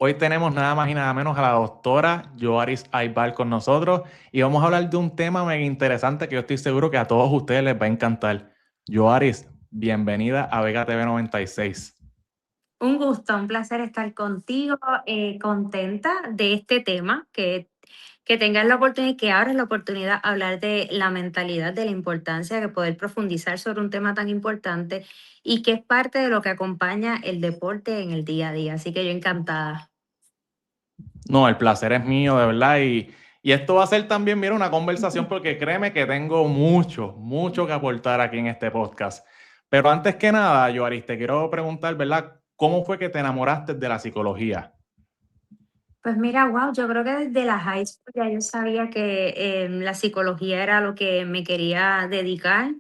Hoy tenemos nada más y nada menos a la doctora Yoaris Aybar con nosotros y vamos a hablar de un tema mega interesante que yo estoy seguro que a todos ustedes les va a encantar. Yoaris, bienvenida a Vega TV 96. Un gusto, un placer estar contigo, contenta de este tema, que tengas la oportunidad y que abras la oportunidad a hablar de la mentalidad, de la importancia de poder profundizar sobre un tema tan importante y que es parte de lo que acompaña el deporte en el día a día. Así que yo encantada. No, el placer es mío, de verdad. Y esto va a ser también, mira, una conversación porque créeme que tengo mucho que aportar aquí en este podcast. Pero antes que nada, Yoaris, te quiero preguntar, ¿verdad? ¿Cómo fue que te enamoraste de la psicología? Pues mira, wow, yo creo que desde la high school ya yo sabía que la psicología era lo que me quería dedicar.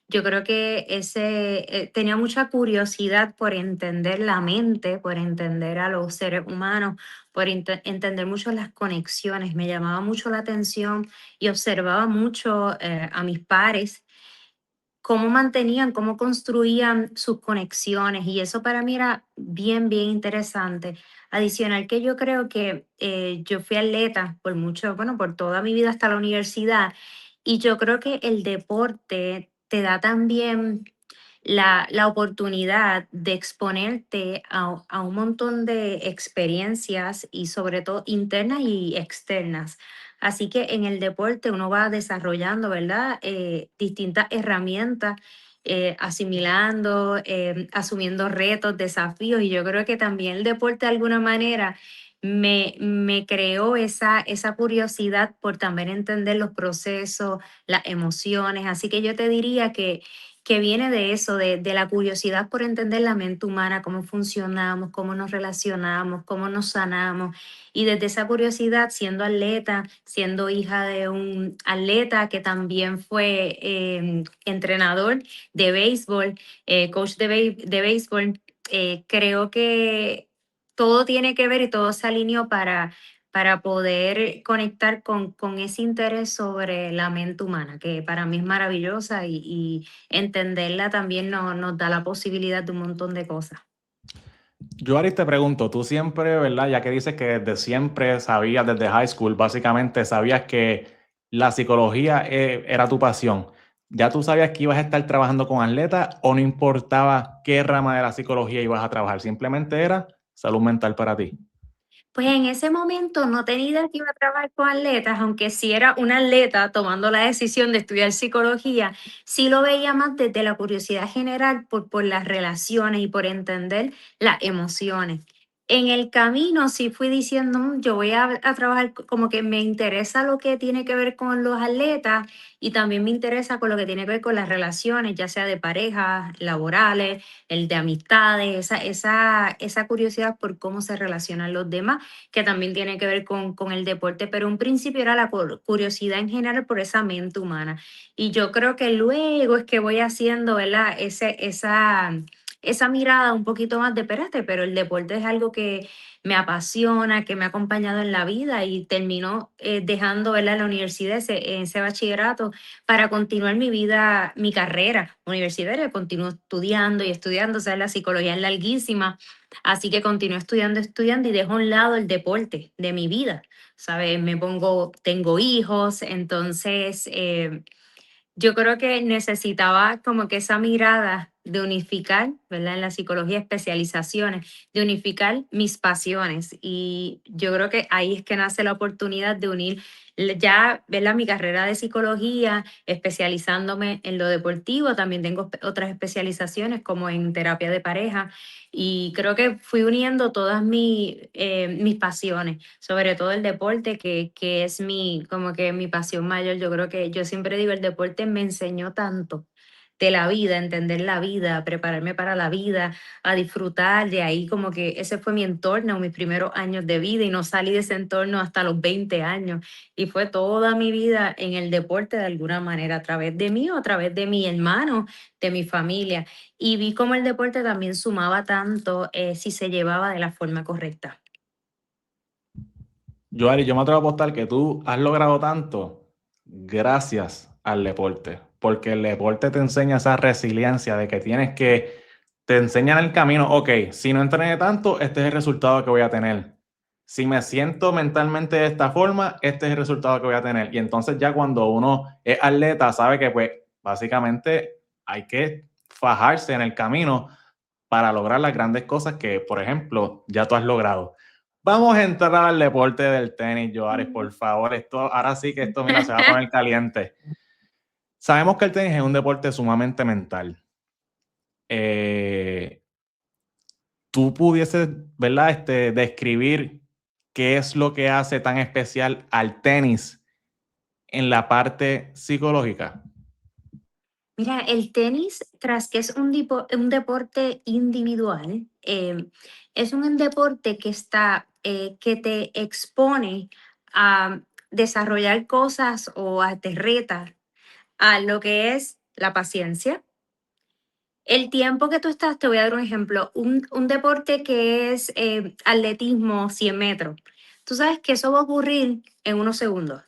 Yo creo que tenía mucha curiosidad por entender la mente, por entender a los seres humanos, por entender mucho las conexiones. Me llamaba mucho la atención y observaba mucho a mis pares cómo mantenían, cómo construían sus conexiones y eso para mí era bien interesante. Adicional que yo creo que yo fui atleta por mucho, bueno, por toda mi vida hasta la universidad y yo creo que el deporte te da también la oportunidad de exponerte a un montón de experiencias y sobre todo internas y externas. Así que en el deporte uno va desarrollando, ¿verdad? Distintas herramientas, asimilando, asumiendo retos, desafíos. Y yo creo que también el deporte de alguna manera me creó esa curiosidad por también entender los procesos, las emociones. Así que yo te diría que viene de eso, de la curiosidad por entender la mente humana, cómo funcionamos, cómo nos relacionamos, cómo nos sanamos. Y desde esa curiosidad, siendo atleta, siendo hija de un atleta que también fue entrenador de béisbol, coach de béisbol, creo que todo tiene que ver y todo se alineó para poder conectar con ese interés sobre la mente humana, que para mí es maravillosa y entenderla también nos da la posibilidad de un montón de cosas. Yo, Aris, te pregunto, tú siempre, ¿verdad? Ya que dices que desde siempre sabías, desde high school, básicamente sabías que la psicología era tu pasión. ¿Ya tú sabías que ibas a estar trabajando con atletas o no importaba qué rama de la psicología ibas a trabajar? Simplemente era salud mental para ti. Pues en ese momento no tenía idea que iba a trabajar con atletas, aunque sí era una atleta tomando la decisión de estudiar psicología, sí lo veía más desde la curiosidad general por las relaciones y por entender las emociones. En el camino sí fui diciendo, yo voy a trabajar como que me interesa lo que tiene que ver con los atletas y también me interesa con lo que tiene que ver con las relaciones, ya sea de parejas, laborales, el de amistades, esa curiosidad por cómo se relacionan los demás, que también tiene que ver con el deporte, pero un principio era la curiosidad en general por esa mente humana. Y yo creo que luego es que voy haciendo, ¿verdad? Esa mirada un poquito más de, espérate, pero el deporte es algo que me apasiona, que me ha acompañado en la vida y terminó dejando, ¿verdad? La universidad, ese bachillerato para continuar mi vida, mi carrera universitaria. Continúo estudiando y estudiando, o sea, la psicología es larguísima, así que continúo estudiando y dejo a un lado el deporte de mi vida, ¿sabes? Tengo hijos, entonces yo creo que necesitaba como que esa mirada de unificar, ¿verdad? En la psicología, especializaciones, de unificar mis pasiones. Y yo creo que ahí es que nace la oportunidad de unir ya, ¿verdad? Mi carrera de psicología, especializándome en lo deportivo. También tengo otras especializaciones como en terapia de pareja. Y creo que fui uniendo todas mis pasiones, sobre todo el deporte, que es como que mi pasión mayor. Yo creo que yo siempre digo, el deporte me enseñó tanto de la vida, entender la vida, prepararme para la vida, a disfrutar de ahí, como que ese fue mi entorno, mis primeros años de vida y no salí de ese entorno hasta los 20 años. Y fue toda mi vida en el deporte de alguna manera, a través de mí o a través de mi hermano, de mi familia. Y vi cómo el deporte también sumaba tanto si se llevaba de la forma correcta. Yoaris, yo me atrevo a apostar que tú has logrado tanto gracias al deporte, porque el deporte te enseña esa resiliencia de que tienes que, te enseñan el camino, ok, si no entrené tanto, este es el resultado que voy a tener. si me siento mentalmente de esta forma, este es el resultado que voy a tener. Y entonces ya cuando uno es atleta, sabe que pues básicamente hay que fajarse en el camino para lograr las grandes cosas que, por ejemplo, ya tú has logrado. Vamos a entrar al deporte del tenis, Joares, por favor. Esto, ahora sí que esto, mira, se va a poner caliente. Sabemos que el tenis es un deporte sumamente mental. Tú pudieses, ¿verdad? Describir qué es lo que hace tan especial al tenis en la parte psicológica. Mira, el tenis, tras que es un deporte individual, es un deporte que que te expone a desarrollar cosas te reta a lo que es la paciencia. El tiempo que tú estás, te voy a dar un ejemplo, un deporte que es atletismo 100 metros. Tú sabes que eso va a ocurrir en unos segundos.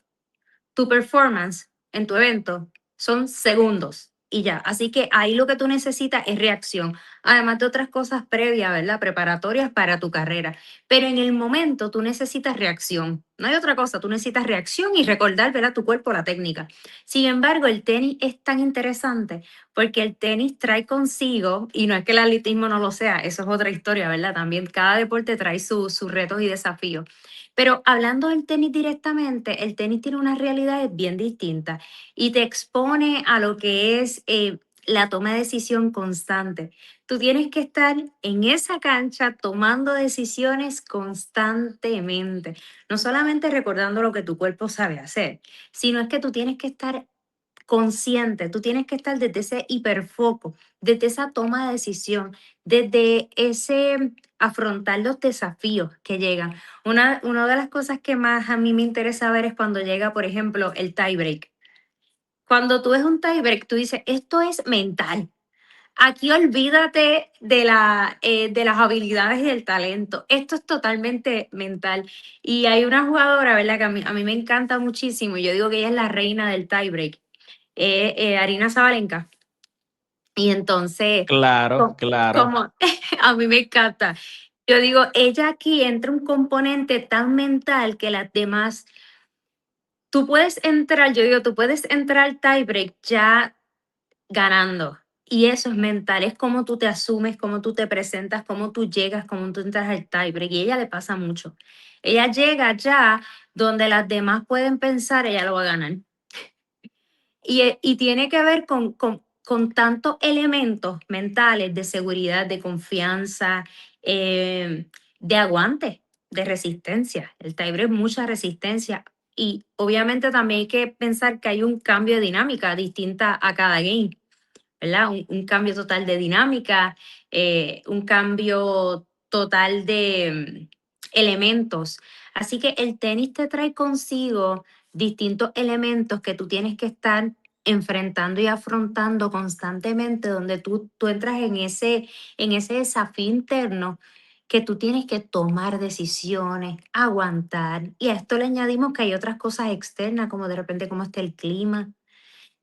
Tu performance en tu evento son segundos y ya. Así que ahí lo que tú necesitas es reacción, además de otras cosas previas, ¿verdad? Preparatorias para tu carrera. Pero en el momento tú necesitas reacción. No hay otra cosa, tú necesitas reacción y recordar, ¿verdad? Tu cuerpo, la técnica. Sin embargo, el tenis es tan interesante porque el tenis trae consigo, y no es que el atletismo no lo sea, eso es otra historia, ¿verdad? También cada deporte trae sus retos y desafíos. Pero hablando del tenis directamente, el tenis tiene unas realidades bien distintas y te expone a lo que es la toma de decisión constante. Tú tienes que estar en esa cancha tomando decisiones constantemente, no solamente recordando lo que tu cuerpo sabe hacer, sino es que tú tienes que estar consciente, tú tienes que estar desde ese hiperfoco, desde esa toma de decisión, desde ese afrontar los desafíos que llegan. Una de las cosas que más a mí me interesa ver es cuando llega, por ejemplo, el tiebreak. Cuando tú ves un tiebreak, tú dices, esto es mental. Aquí olvídate de las habilidades y del talento. Esto es totalmente mental. Y hay una jugadora, ¿verdad? Que a mí me encanta muchísimo. Yo digo que ella es la reina del tiebreak. Arina Zabalenka. Y entonces, Claro, claro. como a mí me encanta. Yo digo, ella aquí entra un componente tan mental que las demás, tú puedes entrar, yo digo, tú puedes entrar al tiebreak ya ganando. Y eso es mental, es cómo tú te asumes, cómo tú te presentas, cómo tú llegas, cómo tú entras al tiebreak. Y a ella le pasa mucho. Ella llega ya donde las demás pueden pensar, ella lo va a ganar. Y tiene que ver con tantos elementos mentales de seguridad, de confianza, de aguante, de resistencia. El tiebreak es mucha resistencia. Y obviamente también hay que pensar que hay un cambio de dinámica distinta a cada game, ¿verdad? Un cambio total de dinámica, un cambio total de elementos. Así que el tenis te trae consigo distintos elementos que tú tienes que estar enfrentando y afrontando constantemente, donde tú entras en ese desafío interno que tú tienes que tomar decisiones, aguantar. Y a esto le añadimos que hay otras cosas externas, como de repente cómo está el clima,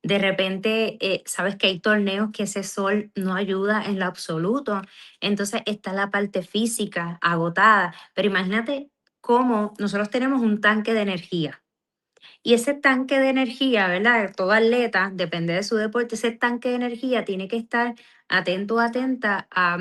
de repente, sabes que hay torneos que ese sol no ayuda en lo absoluto. Entonces está la parte física agotada. Pero imagínate cómo nosotros tenemos un tanque de energía. Y ese tanque de energía, ¿verdad? Todo atleta, depende de su deporte, ese tanque de energía tiene que estar atento o atenta a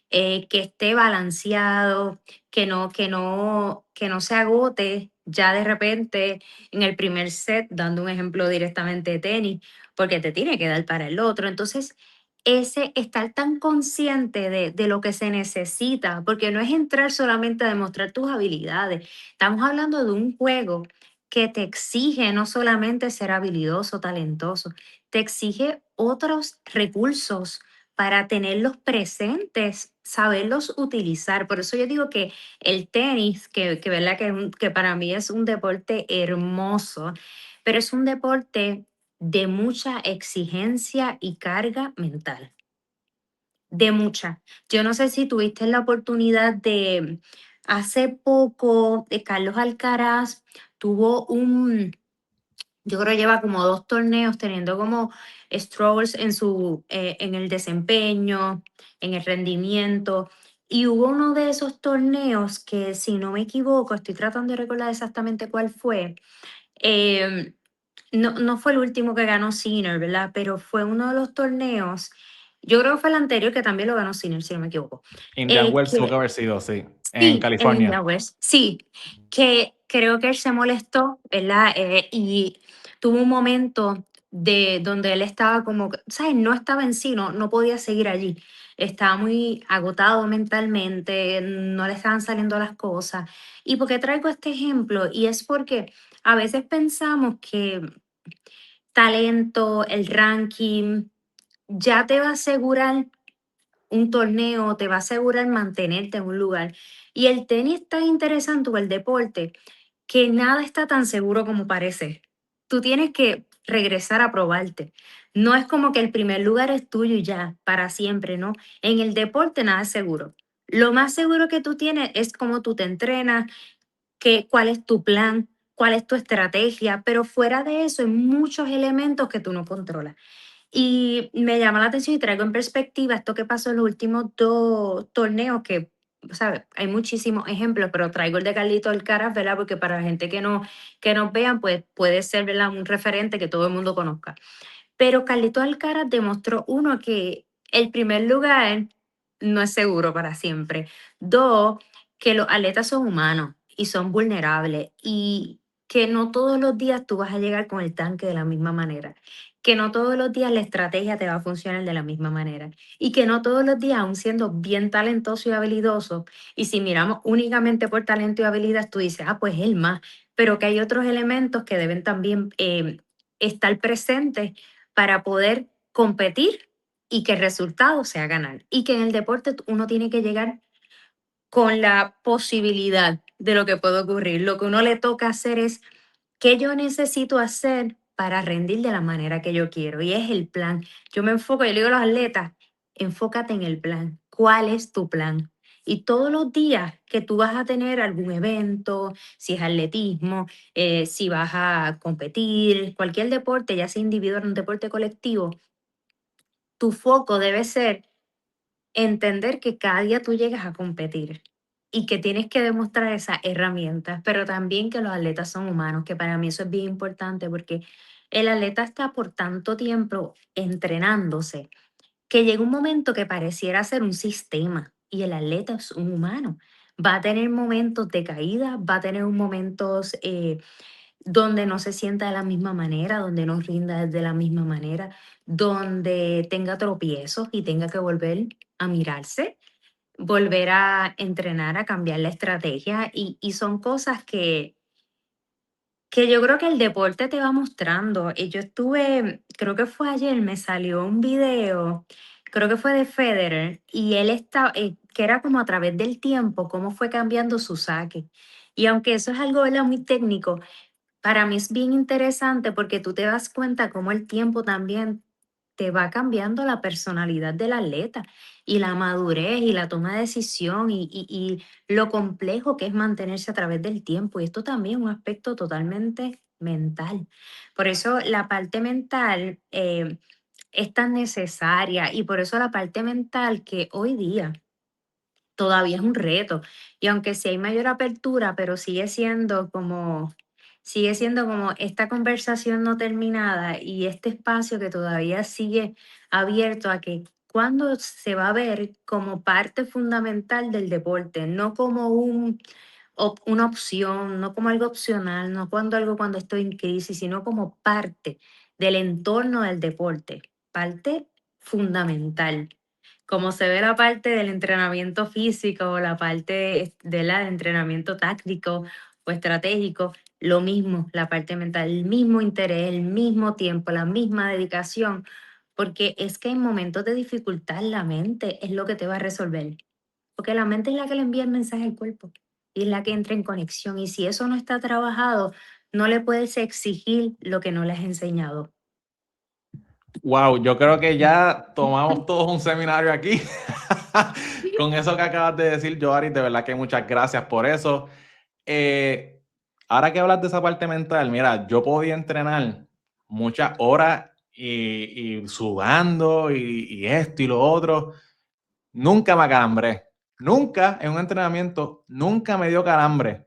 que esté balanceado, que no se agote ya de repente en el primer set, dando un ejemplo directamente de tenis, porque te tiene que dar para el otro. Entonces, ese estar tan consciente de lo que se necesita, porque no es entrar solamente a demostrar tus habilidades, estamos hablando de un juego que te exige no solamente ser habilidoso, talentoso, te exige otros recursos para tenerlos presentes, saberlos utilizar. Por eso yo digo que el tenis, ¿verdad? Que para mí es un deporte hermoso, pero es un deporte de mucha exigencia y carga mental, de mucha. Yo no sé si tuviste la oportunidad de, hace poco, de Carlos Alcaraz tuvo yo creo que lleva como 2 torneos teniendo como struggles en el desempeño, en el rendimiento. Y hubo uno de esos torneos que, si no me equivoco, estoy tratando de recordar exactamente cuál fue. em, no fue el último que ganó Sinner, ¿verdad? Pero fue uno de los torneos, yo creo que fue el anterior que también lo ganó Sinner, si no me equivoco. Indian Wells tuvo que Que haber sido, sí, en sí, en California. India West, sí, que creo que él se molestó, ¿verdad? Y tuvo un momento de donde él estaba como, ¿sabes? No estaba en sí, no podía seguir allí. Estaba muy agotado mentalmente, no le estaban saliendo las cosas. ¿Y por qué traigo este ejemplo? Y es porque a veces pensamos que talento, el ranking, ya te va a asegurar un torneo, te va a asegurar mantenerte en un lugar. Y el tenis es tan interesante, o el deporte, que nada está tan seguro como parece. Tú tienes que regresar a probarte. No es como que el primer lugar es tuyo y ya, para siempre, ¿no? En el deporte nada es seguro. Lo más seguro que tú tienes es cómo tú te entrenas, cuál es tu plan, cuál es tu estrategia, pero fuera de eso hay muchos elementos que tú no controlas. Y me llama la atención y traigo en perspectiva esto que pasó en los últimos 2 torneos que, ¿sabes? Hay muchísimos ejemplos, pero traigo el de Carlito Alcaraz, ¿verdad? Porque para la gente que nos vean, pues puede ser, ¿verdad? Un referente que todo el mundo conozca. Pero Carlito Alcaraz demostró, uno, que el primer lugar no es seguro para siempre. Dos, que los atletas son humanos y son vulnerables y que no todos los días tú vas a llegar con el tanque de la misma manera, que no todos los días la estrategia te va a funcionar de la misma manera y que no todos los días, aun siendo bien talentoso y habilidoso, y si miramos únicamente por talento y habilidad, tú dices, ah, pues él más, pero que hay otros elementos que deben también estar presentes para poder competir y que el resultado sea ganar. Y que en el deporte uno tiene que llegar con la posibilidad de lo que puede ocurrir. Lo que uno le toca hacer es qué yo necesito hacer para rendir de la manera que yo quiero. Y es el plan. Yo me enfoco, yo le digo a los atletas, enfócate en el plan. ¿Cuál es tu plan? Y todos los días que tú vas a tener algún evento, si es atletismo, si vas a competir, cualquier deporte, ya sea individual o un deporte colectivo, tu foco debe ser entender que cada día tú llegas a competir y que tienes que demostrar esas herramientas, pero también que los atletas son humanos, que para mí eso es bien importante porque el atleta está por tanto tiempo entrenándose que llega un momento que pareciera ser un sistema y el atleta es un humano. Va a tener momentos de caída, va a tener momentos donde no se sienta de la misma manera, donde no rinda de la misma manera, donde tenga tropiezos y tenga que volver a mirarse, volver a entrenar, a cambiar la estrategia y son cosas que yo creo que el deporte te va mostrando. Y yo estuve, creo que fue ayer, me salió un video, creo que fue de Federer, y él estaba, que era como a través del tiempo, cómo fue cambiando su saque. Y aunque eso es algo, ¿verdad?, muy técnico, para mí es bien interesante porque tú te das cuenta cómo el tiempo también te va cambiando la personalidad del atleta y la madurez y la toma de decisión y lo complejo que es mantenerse a través del tiempo. Y esto también es un aspecto totalmente mental. Por eso la parte mental es tan necesaria y por eso la parte mental que hoy día todavía es un reto. Y aunque sí hay mayor apertura, pero sigue siendo como esta conversación no terminada y este espacio que todavía sigue abierto a que cuando se va a ver como parte fundamental del deporte, no como una opción, no como algo opcional, no cuando algo cuando estoy en crisis, sino como parte del entorno del deporte, parte fundamental. Como se ve la parte del entrenamiento físico, la parte del entrenamiento táctico o estratégico, lo mismo, la parte mental, el mismo interés, el mismo tiempo, la misma dedicación, porque es que en momentos de dificultad la mente es lo que te va a resolver, porque la mente es la que le envía el mensaje al cuerpo y es la que entra en conexión y si eso no está trabajado, no le puedes exigir lo que no le has enseñado. Wow, yo creo que ya tomamos todos un seminario aquí. Con eso que acabas de decir, Joari, de verdad que muchas gracias por eso. Eh, Ahora que hablas de esa parte mental, mira, yo podía entrenar muchas horas y sudando y esto y lo otro. Nunca me acalambré. Nunca en un entrenamiento, nunca me dio calambre.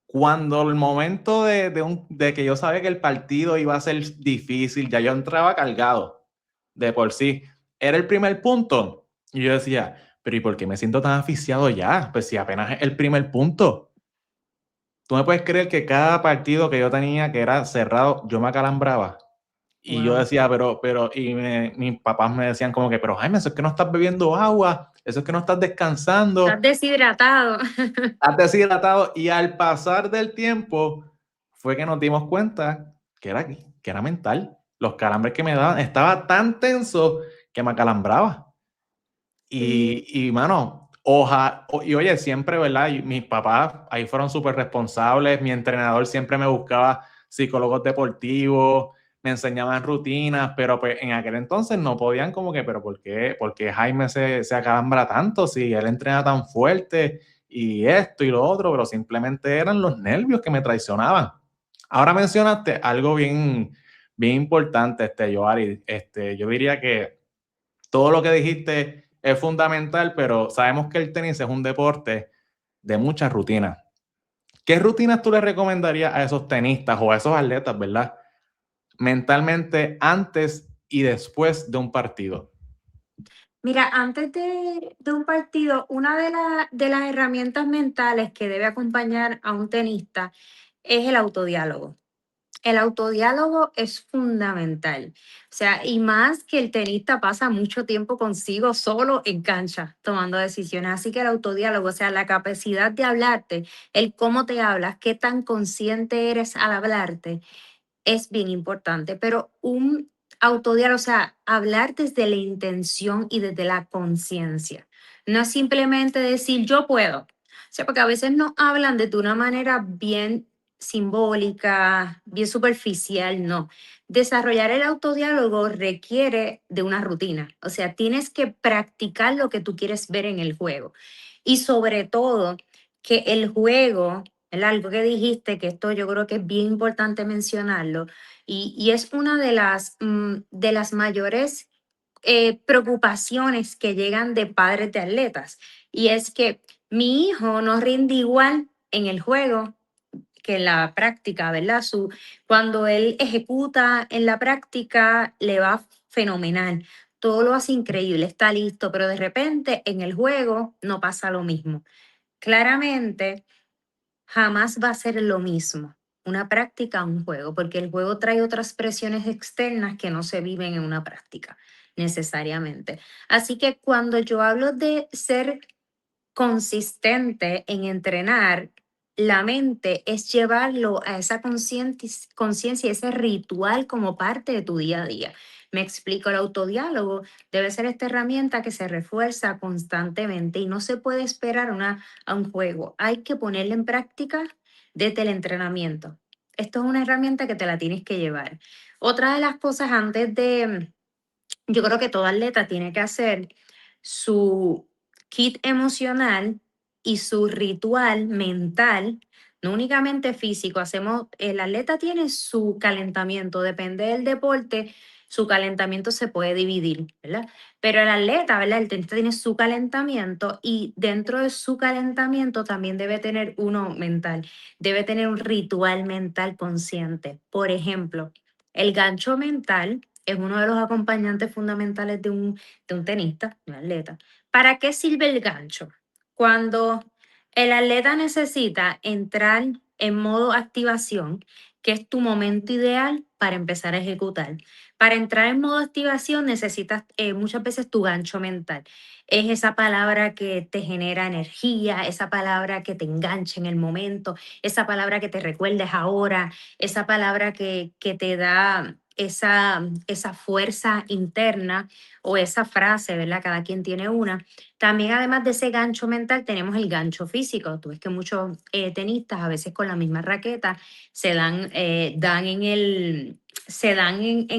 Cuando el momento de que yo sabía que el partido iba a ser difícil, ya yo entraba cargado de por sí. Era el primer punto. Y yo decía, pero ¿y por qué me siento tan asfixiado ya? Pues si apenas es el primer punto. Tú me puedes creer que cada partido que yo tenía que era cerrado, yo me acalambraba. Y yo Wow. decía, mis papás me decían como que, pero Jaime, eso es que no estás bebiendo agua, eso es que no estás Estás descansando, deshidratado. estás deshidratado. Y al pasar del tiempo, fue que nos dimos cuenta que era mental. Los calambres que me daban, estaba tan tenso que me acalambraba. Sí. Mano, y oye, siempre, ¿verdad? Y mis papás ahí fueron súper responsables. Mi entrenador siempre me buscaba psicólogos deportivos, me enseñaban rutinas, pero pues en aquel entonces no podían como que, pero por qué Jaime se acalambra tanto si él entrena tan fuerte y esto y lo otro? Pero simplemente eran los nervios que me traicionaban. Ahora mencionaste algo bien importante, Joari. Yo diría que todo lo que dijiste es fundamental, pero sabemos que el tenis es un deporte de muchas rutinas. ¿Qué rutinas tú le recomendarías a esos tenistas o a esos atletas, verdad? Mentalmente antes y después de un partido. Mira, antes de un partido, una de las herramientas mentales que debe acompañar a un tenista es el autodiálogo. El autodiálogo es fundamental. O sea, y más que el tenista pasa mucho tiempo consigo solo en cancha tomando decisiones. Así que el autodiálogo, o sea, la capacidad de hablarte, el cómo te hablas, qué tan consciente eres al hablarte, es bien importante. Pero un autodiálogo, o sea, hablar desde la intención y desde la conciencia. No es simplemente decir yo puedo. O sea, porque a veces nos hablan de una manera bien simbólica, bien superficial, no. Desarrollar el autodiálogo requiere de una rutina, o sea, tienes que practicar lo que tú quieres ver en el juego. Y sobre todo, que el juego, algo que dijiste, que esto yo creo que es bien importante mencionarlo, y es una de las mayores preocupaciones que llegan de padres de atletas, y es que mi hijo no rinde igual en el juego que en la práctica, ¿verdad? Cuando él ejecuta en la práctica, le va fenomenal. Todo lo hace increíble, está listo, pero de repente en el juego no pasa lo mismo. Claramente, jamás va a ser lo mismo una práctica a un juego, porque el juego trae otras presiones externas que no se viven en una práctica necesariamente. Así que cuando yo hablo de ser consistente en entrenar, la mente es llevarlo a esa conciencia, ese ritual como parte de tu día a día. Me explico, el autodiálogo debe ser esta herramienta que se refuerza constantemente y no se puede esperar a un juego. Hay que ponerla en práctica desde el entrenamiento. Esto es una herramienta que te la tienes que llevar. Otra de las cosas yo creo que todo atleta tiene que hacer su kit emocional y su ritual mental, no únicamente físico. El atleta tiene su calentamiento, depende del deporte, su calentamiento se puede dividir, ¿verdad? Pero el atleta, ¿verdad? El tenista tiene su calentamiento y dentro de su calentamiento también debe tener uno mental, debe tener un ritual mental consciente. Por ejemplo, el gancho mental es uno de los acompañantes fundamentales de un tenista, un atleta. ¿Para qué sirve el gancho? Cuando el atleta necesita entrar en modo activación, que es tu momento ideal para empezar a ejecutar. Para entrar en modo activación necesitas muchas veces tu gancho mental. Es esa palabra que te genera energía, esa palabra que te engancha en el momento, esa palabra que te recuerdes ahora, esa palabra que te da esa fuerza interna o esa frase, ¿verdad? Cada quien tiene una. También, además de ese gancho mental, tenemos el gancho físico. Tú ves que muchos tenistas, a veces con la misma raqueta, se dan en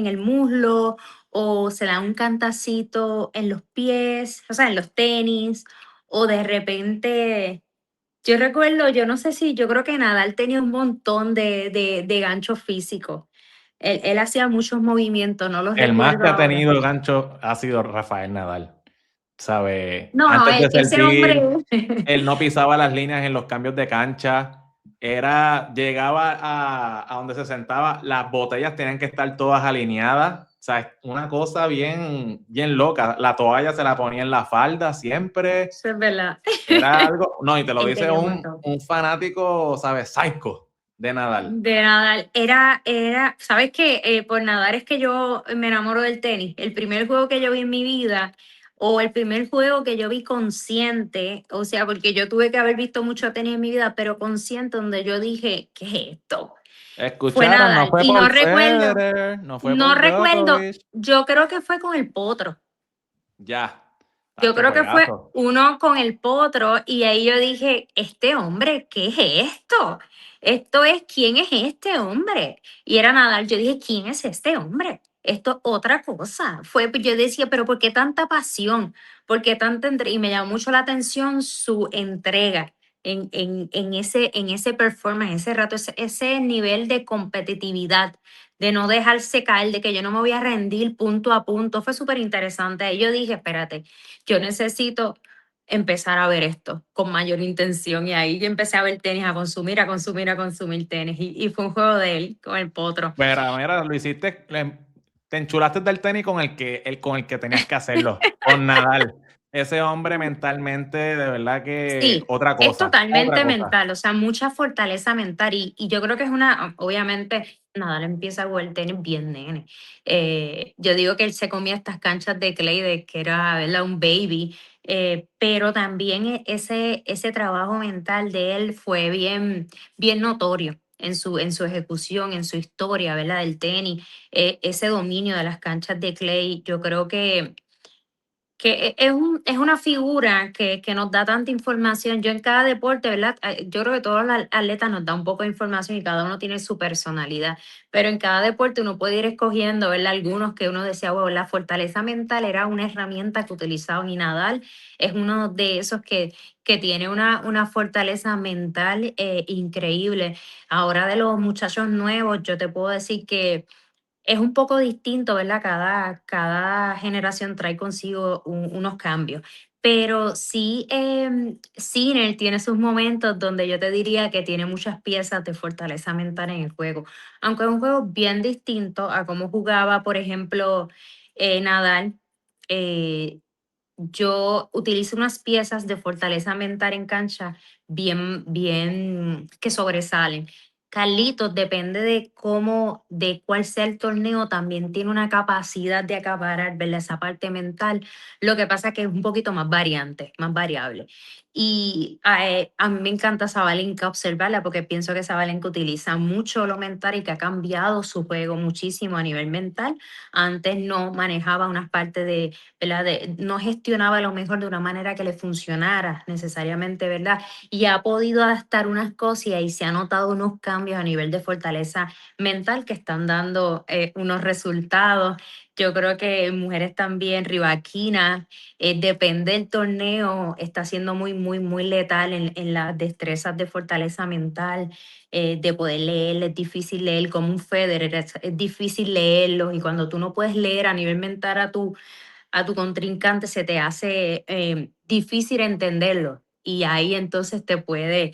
el muslo o se dan un cantacito en los pies, o sea, en los tenis, o de repente yo recuerdo, yo no sé si, yo creo que Nadal tenía un montón de ganchos físicos. Él hacía muchos movimientos, no los El más recuerdo que ha ahora. tenido gancho ha sido Rafael Nadal. ¿sabes? No, no, Antes de ese hombre. servir, él no pisaba las líneas en los cambios de cancha. Llegaba a donde se sentaba, las botellas tenían que estar todas alineadas. O sea, una cosa bien, bien loca. La toalla se la ponía en la falda siempre. Eso es verdad. Era algo, no, y te lo Él dice tenía un montón. un fanático, ¿sabes? Psycho de Nadal. De Nadal, ¿sabes qué? Por nadar es que yo me enamoro del tenis. El primer juego que yo vi en mi vida, o el primer juego que yo vi consciente, o sea, porque yo tuve que haber visto mucho tenis en mi vida, pero consciente, donde yo dije, ¿qué es esto? Fue Escucharon, no Nadal. fue Y no por recuerdo, Federer, no fue no por recuerdo, Djokovic. yo creo que fue con el Potro. Ya, Yo tacho, creo que fue juegazo. uno con el potro y ahí yo dije, este hombre, ¿qué es esto? Esto es, ¿quién es este hombre? Y era Nadal, yo dije, ¿quién es este hombre? Esto es otra cosa. Yo decía, pero ¿por qué tanta pasión? ¿Por qué tanta entrega? Y me llamó mucho la atención su entrega en ese performance, ese rato, ese nivel de competitividad, de no dejarse caer, de que yo no me voy a rendir punto a punto. Fue súper interesante. Y yo dije, espérate, yo necesito empezar a ver esto con mayor intención y ahí yo empecé a ver tenis, a consumir, a consumir, a consumir tenis y fue un juego de él con el potro. Mira, lo hiciste, te enchulaste del tenis con el que tenías que hacerlo, con Nadal. Ese hombre mentalmente, de verdad que Sí, otra es cosa, otra totalmente cosa. mental, o sea, mucha fortaleza mental y yo creo que es obviamente, Nadal empieza a jugar tenis bien nene. Yo digo que él se comía estas canchas de clay de que era, ¿verdad? Un baby, pero también ese trabajo mental de él fue bien, bien notorio. En su ejecución, en su historia, ¿verdad? Del tenis, ese dominio de las canchas de clay, yo creo que es una figura que nos da tanta información. Yo en cada deporte, ¿verdad? Yo creo que todos los atletas nos da un poco de información y cada uno tiene su personalidad, pero en cada deporte uno puede ir escogiendo, ¿verdad? Algunos que uno decía, bueno, la fortaleza mental era una herramienta que utilizaban y Nadal es uno de esos que tiene una fortaleza mental increíble. Ahora de los muchachos nuevos, yo te puedo decir que es un poco distinto, ¿verdad? Cada generación trae consigo unos cambios, pero sí, Sinner tiene sus momentos donde yo te diría que tiene muchas piezas de fortaleza mental en el juego, aunque es un juego bien distinto a cómo jugaba, por ejemplo, Nadal. eh, yo utilizo unas piezas de fortaleza mental en cancha bien, bien que sobresalen. Carlitos, depende de de cuál sea el torneo, también tiene una capacidad de acaparar, ¿verdad? Esa parte mental. Lo que pasa es que es un poquito más variante, más variable. Y a mí me encanta Sabalenka observarla porque pienso que Sabalenka utiliza mucho lo mental y que ha cambiado su juego muchísimo a nivel mental. Antes no manejaba unas partes de, ¿verdad? No gestionaba a lo mejor de una manera que le funcionara necesariamente, ¿verdad? Y ha podido adaptar unas cosas y ahí se han notado unos cambios a nivel de fortaleza mental que están dando unos resultados. Yo creo que mujeres también, Rivaquina, depende del torneo, está siendo muy, muy, muy letal en las destrezas de fortaleza mental, de poder leer, es difícil leer como un Federer, es difícil leerlos y cuando tú no puedes leer a nivel mental a tu contrincante se te hace difícil entenderlo y ahí entonces te puede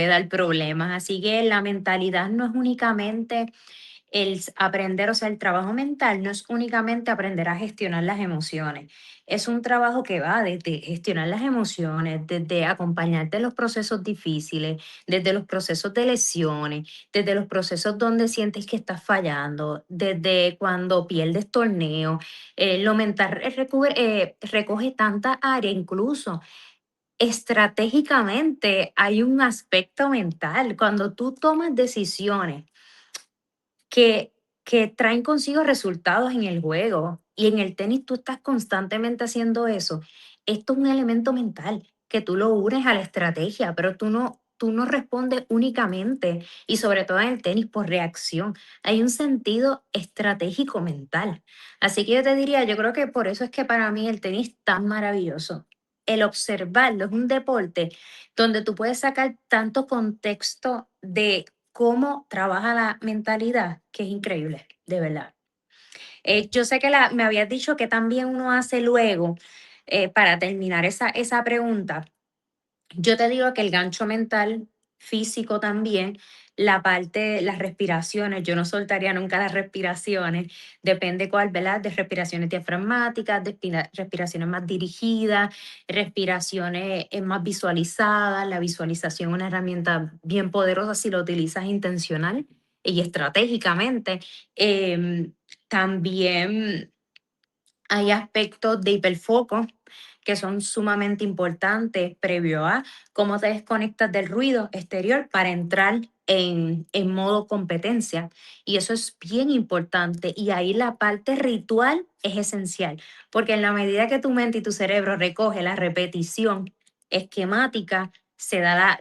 dar problemas. Así que la mentalidad no es únicamente aprender, o sea, el trabajo mental no es únicamente aprender a gestionar las emociones, es un trabajo que va desde gestionar las emociones, desde acompañarte en los procesos difíciles, desde los procesos de lesiones, desde los procesos donde sientes que estás fallando, desde cuando pierdes torneo. Lo mental recoge tanta área, incluso estratégicamente hay un aspecto mental. Cuando tú tomas decisiones que, que traen consigo resultados en el juego. Y en el tenis tú estás constantemente haciendo eso. Esto es un elemento mental que tú lo unes a la estrategia, pero tú no respondes únicamente y sobre todo en el tenis por reacción. Hay un sentido estratégico mental. Así que yo te diría, yo creo que por eso es que para mí el tenis es tan maravilloso. El observarlo es un deporte donde tú puedes sacar tanto contexto de cómo trabaja la mentalidad, que es increíble, de verdad. Yo sé que me habías dicho que también uno hace luego. para terminar esa pregunta, yo te digo que el gancho mental, físico también, la parte, las respiraciones, yo no soltaría nunca las respiraciones, depende cuál, ¿verdad? De respiraciones diafragmáticas, de respiraciones más dirigidas, respiraciones más visualizadas. La visualización es una herramienta bien poderosa si la utilizas intencional y estratégicamente. También hay aspectos de hiperfoco que son sumamente importantes previo a cómo te desconectas del ruido exterior para entrar en modo competencia. Y eso es bien importante. Y ahí la parte ritual es esencial, porque en la medida que tu mente y tu cerebro recoge la repetición esquemática, se da,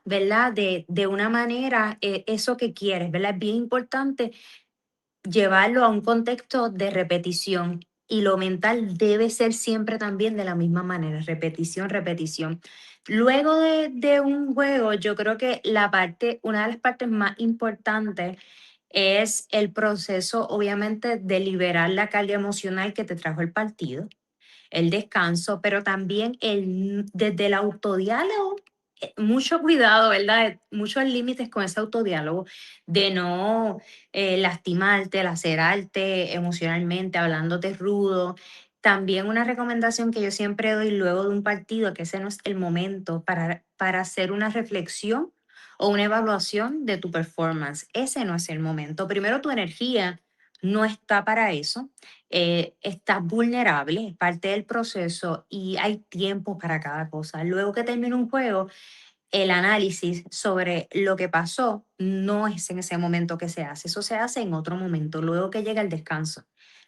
¿verdad? De una manera, eso que quieres, ¿verdad? Es bien importante llevarlo a un contexto de repetición y lo mental debe ser siempre también de la misma manera, repetición, repetición. Luego de un juego, yo creo que una de las partes más importantes es el proceso, obviamente, de liberar la carga emocional que te trajo el partido, el descanso, pero también desde el autodiálogo, mucho cuidado, ¿verdad? Muchos límites con ese autodiálogo de no lastimarte, lacerarte emocionalmente, hablándote rudo. También una recomendación que yo siempre doy luego de un partido, que ese no es el momento para hacer una reflexión o una evaluación de tu performance. Ese no es el momento. Primero, tu energía no está para eso, estás vulnerable, es parte del proceso y hay tiempo para cada cosa. Luego que termine un juego, el análisis sobre lo que pasó no es en ese momento que se hace, eso se hace en otro momento, luego que llega el descanso.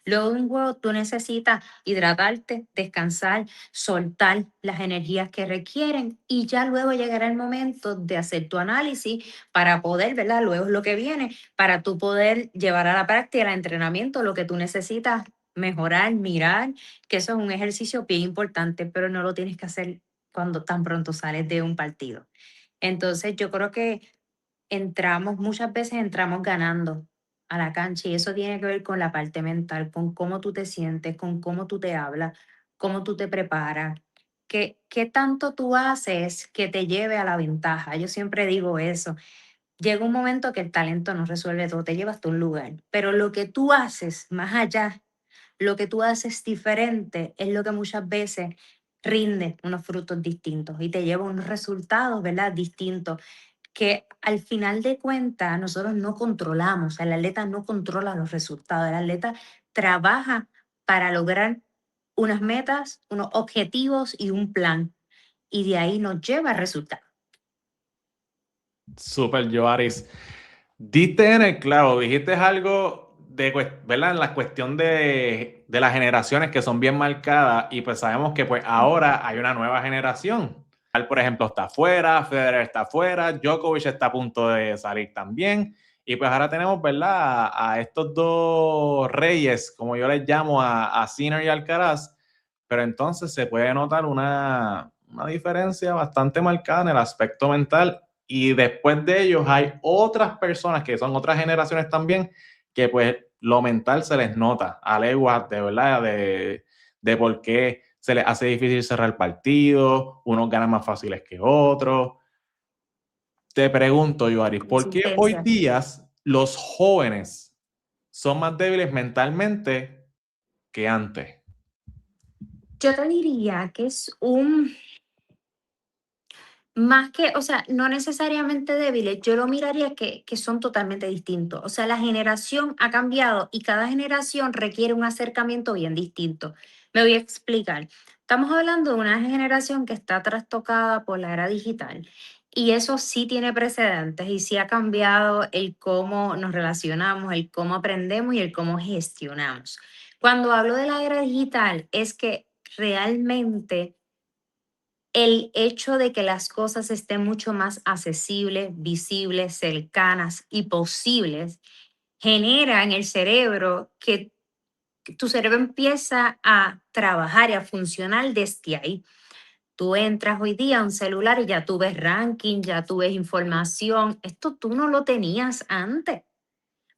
Luego de un juego, tú necesitas hidratarte, descansar, soltar las energías que requieren y ya luego llegará el momento de hacer tu análisis para poder, ¿verdad? Luego es lo que viene, para tú poder llevar a la práctica, el entrenamiento, lo que tú necesitas mejorar, mirar, que eso es un ejercicio bien importante, pero no lo tienes que hacer cuando tan pronto sales de un partido. Entonces, yo creo que muchas veces entramos ganando a la cancha y eso tiene que ver con la parte mental, con cómo tú te sientes, con cómo tú te hablas, cómo tú te preparas, qué tanto tú haces que te lleve a la ventaja. Yo siempre digo eso. Llega un momento que el talento no resuelve todo, te lleva hasta un lugar, pero lo que tú haces más allá, lo que tú haces diferente es lo que muchas veces rinde unos frutos distintos y te lleva unos resultados, ¿verdad? Distintos que al final de cuentas nosotros no controlamos, el atleta no controla los resultados, el atleta trabaja para lograr unas metas, unos objetivos y un plan, y de ahí nos lleva a resultados. Súper, Joaris. Diste en el clavo, dijiste algo de, ¿verdad? En la cuestión de las generaciones que son bien marcadas y pues sabemos que pues ahora hay una nueva generación. Por ejemplo, está afuera, Federer está afuera, Djokovic está a punto de salir también y pues ahora tenemos, ¿verdad? A estos dos reyes, como yo les llamo, a Sinner y Alcaraz, pero entonces se puede notar una diferencia bastante marcada en el aspecto mental y después de ellos hay otras personas que son otras generaciones también que pues lo mental se les nota a leguas de verdad de por qué se les hace difícil cerrar el partido, unos ganan más fáciles que otros. Te pregunto, Yoaris, ¿por qué hoy Consistencia. día los jóvenes son más débiles mentalmente que antes? Yo te diría que es más que, o sea, no necesariamente débiles, yo lo miraría que son totalmente distintos. O sea, la generación ha cambiado y cada generación requiere un acercamiento bien distinto. Me voy a explicar. Estamos hablando de una generación que está trastocada por la era digital y eso sí tiene precedentes y sí ha cambiado el cómo nos relacionamos, el cómo aprendemos y el cómo gestionamos. Cuando hablo de la era digital es que realmente el hecho de que las cosas estén mucho más accesibles, visibles, cercanas y posibles, genera en el cerebro que tu cerebro empieza a trabajar y a funcionar desde ahí. Tú entras hoy día a un celular y ya tú ves ranking, ya tú ves información. Esto tú no lo tenías antes.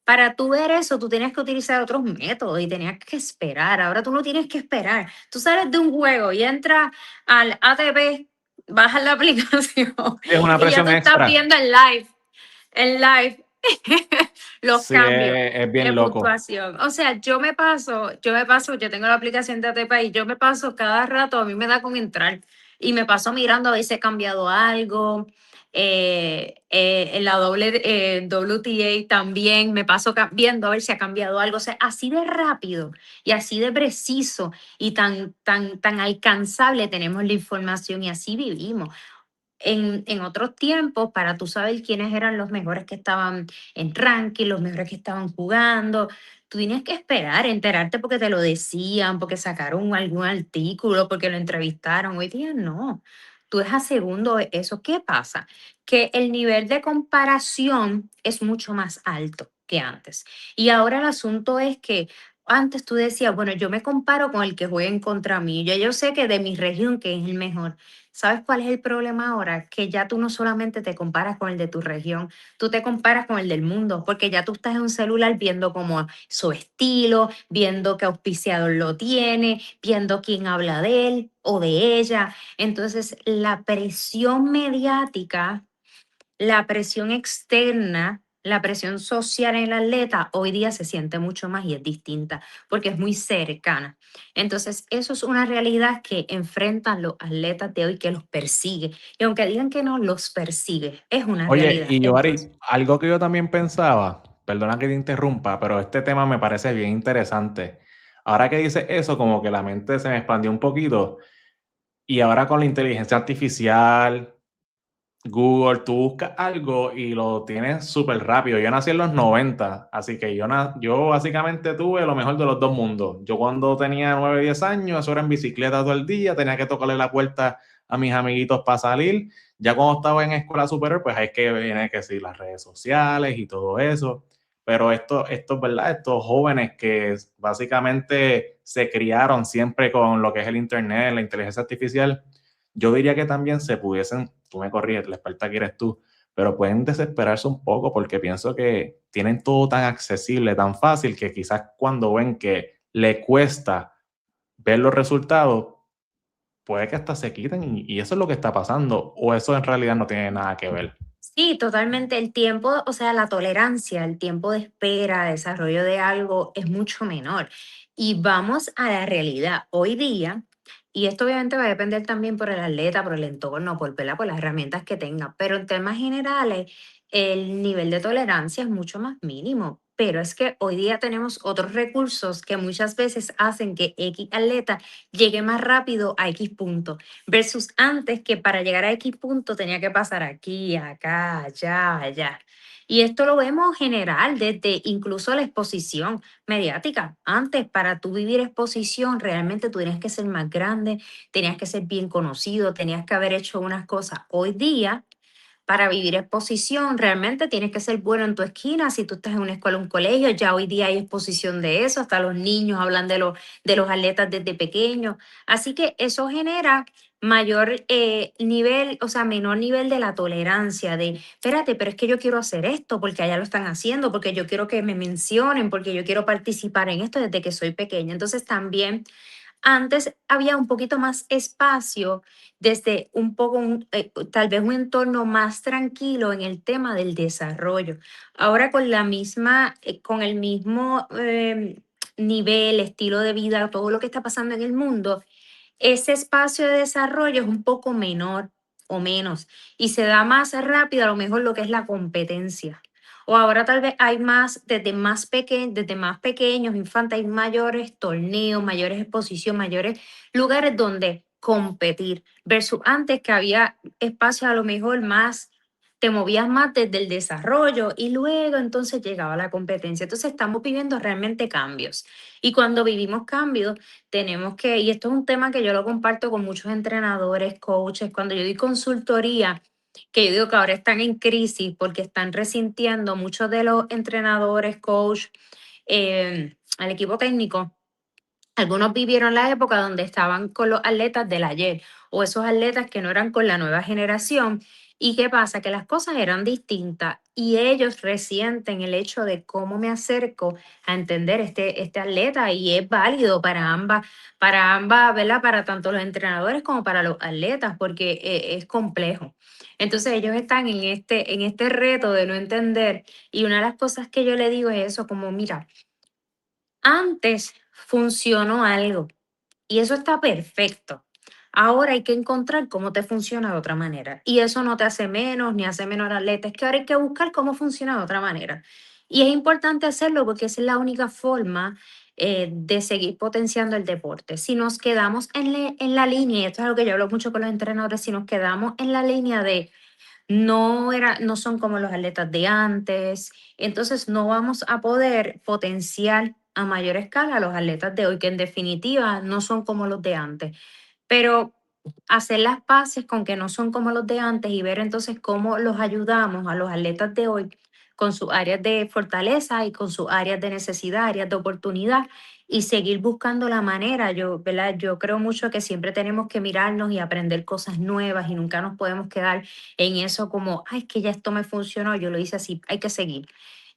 Para tú ver eso, tú tenías que utilizar otros métodos y tenías que esperar. Ahora tú no tienes que esperar. Tú sales de un juego y entras al ATP, bajas la aplicación Es una y ya presión tú estás extra. viendo en live, los Sí, cambios es de bien loco. puntuación. O sea, yo tengo la aplicación de ATP y yo me paso cada rato, a mí me da con entrar y me paso mirando a ver si he cambiado algo. En la WTA también me paso viendo a ver si ha cambiado algo. O sea, así de rápido y así de preciso y tan alcanzable tenemos la información y así vivimos. En otros tiempos, para tú saber quiénes eran los mejores que estaban en ranking, los mejores que estaban jugando, tú tienes que esperar, enterarte porque te lo decían, porque sacaron algún artículo, porque lo entrevistaron. Hoy día no. Tú es a segundo de eso. ¿Qué pasa? Que el nivel de comparación es mucho más alto que antes. Y ahora el asunto es que antes tú decías, bueno, yo me comparo con el que juega en contra mí. Ya yo sé que de mi región que es el mejor. ¿Sabes cuál es el problema ahora? Que ya tú no solamente te comparas con el de tu región, tú te comparas con el del mundo, porque ya tú estás en un celular viendo como su estilo, viendo qué auspiciador lo tiene, viendo quién habla de él o de ella. Entonces, la presión mediática, la presión externa, la presión social en el atleta hoy día se siente mucho más y es distinta porque es muy cercana. Entonces, eso es una realidad que enfrentan los atletas de hoy que los persigue. Y aunque digan que no, los persigue. Es una Oye, realidad. y yo, Entonces, Ari, algo que yo también pensaba, perdona que te interrumpa, pero este tema me parece bien interesante. Ahora que dices eso, como que la mente se me expandió un poquito. Y ahora con la inteligencia artificial, Google, tú buscas algo y lo tienes súper rápido. Yo nací en los 90, así que yo básicamente tuve lo mejor de los dos mundos. Yo cuando tenía 9, 10 años, eso era en bicicleta todo el día, tenía que tocarle la puerta a mis amiguitos para salir. Ya cuando estaba en escuela superior, pues hay que viene que sí, las redes sociales y todo eso. Pero esto, ¿verdad? Estos jóvenes que básicamente se criaron siempre con lo que es el internet, la inteligencia artificial, yo diría que también se pudiesen, tú me corriges, la experta aquí eres tú, pero pueden desesperarse un poco porque pienso que tienen todo tan accesible, tan fácil, que quizás cuando ven que le cuesta ver los resultados, puede que hasta se quiten y eso es lo que está pasando, o eso en realidad no tiene nada que ver. sí, totalmente. El tiempo, o sea, la tolerancia, el tiempo de espera, desarrollo de algo es mucho menor. Y vamos a la realidad. Hoy día, y esto obviamente va a depender también por el atleta, por el entorno, ¿verdad? Por las herramientas que tenga, pero en temas generales, el nivel de tolerancia es mucho más mínimo. Pero es que hoy día tenemos otros recursos que muchas veces hacen que X atleta llegue más rápido a X punto versus antes que para llegar a X punto tenía que pasar aquí, acá, allá, allá. Y esto lo vemos general desde incluso la exposición mediática. Antes, para tú vivir exposición, realmente tú tenías que ser más grande, tenías que ser bien conocido, tenías que haber hecho unas cosas. Hoy día, para vivir exposición, realmente tienes que ser bueno en tu esquina. Si tú estás en una escuela o un colegio, ya hoy día hay exposición de eso, hasta los niños hablan de los atletas desde pequeños. Así que eso genera mayor nivel, o sea, menor nivel de la tolerancia de, espérate, pero es que yo quiero hacer esto porque allá lo están haciendo, porque yo quiero que me mencionen, porque yo quiero participar en esto desde que soy pequeña. Entonces también antes había un poquito más espacio desde un poco, tal vez un entorno más tranquilo en el tema del desarrollo. Ahora con la misma, con el mismo nivel, estilo de vida, todo lo que está pasando en el mundo, ese espacio de desarrollo es un poco menor o menos y se da más rápido a lo mejor lo que es la competencia. O ahora tal vez hay más, desde más pequeños, infantes, hay mayores torneos, mayores exposiciones, mayores lugares donde competir, versus antes que había espacios a lo mejor más, te movías más desde el desarrollo y luego entonces llegaba la competencia. Entonces estamos viviendo realmente cambios. Y cuando vivimos cambios, tenemos que, y esto es un tema que yo lo comparto con muchos entrenadores, coaches, cuando yo doy consultoría, que yo digo que ahora están en crisis porque están resintiendo muchos de los entrenadores, coach, al equipo técnico. Algunos vivieron la época donde estaban con los atletas del ayer o esos atletas que no eran con la nueva generación ¿Y qué pasa? Que las cosas eran distintas y ellos resienten el hecho de cómo me acerco a entender este atleta y es válido para ambas, ¿verdad? Para tanto los entrenadores como para los atletas, porque es complejo. Entonces ellos están en este reto de no entender y una de las cosas que yo le digo es eso, como mira, antes funcionó algo y eso está perfecto. Ahora hay que encontrar cómo te funciona de otra manera. Y eso no te hace menos ni hace menor atleta. Es que ahora hay que buscar cómo funciona de otra manera. Y es importante hacerlo porque esa es la única forma de seguir potenciando el deporte. Si nos quedamos en la línea, y esto es algo que yo hablo mucho con los entrenadores, si nos quedamos en la línea de no son como los atletas de antes. Entonces no vamos a poder potenciar a mayor escala a los atletas de hoy, que en definitiva no son como los de antes. Pero hacer las paces con que no son como los de antes y ver entonces cómo los ayudamos a los atletas de hoy con sus áreas de fortaleza y con sus áreas de necesidad, áreas de oportunidad y seguir buscando la manera. Yo, ¿verdad? Yo creo mucho que siempre tenemos que mirarnos y aprender cosas nuevas y nunca nos podemos quedar en eso como, ay, es que ya esto me funcionó, yo lo hice así, hay que seguir.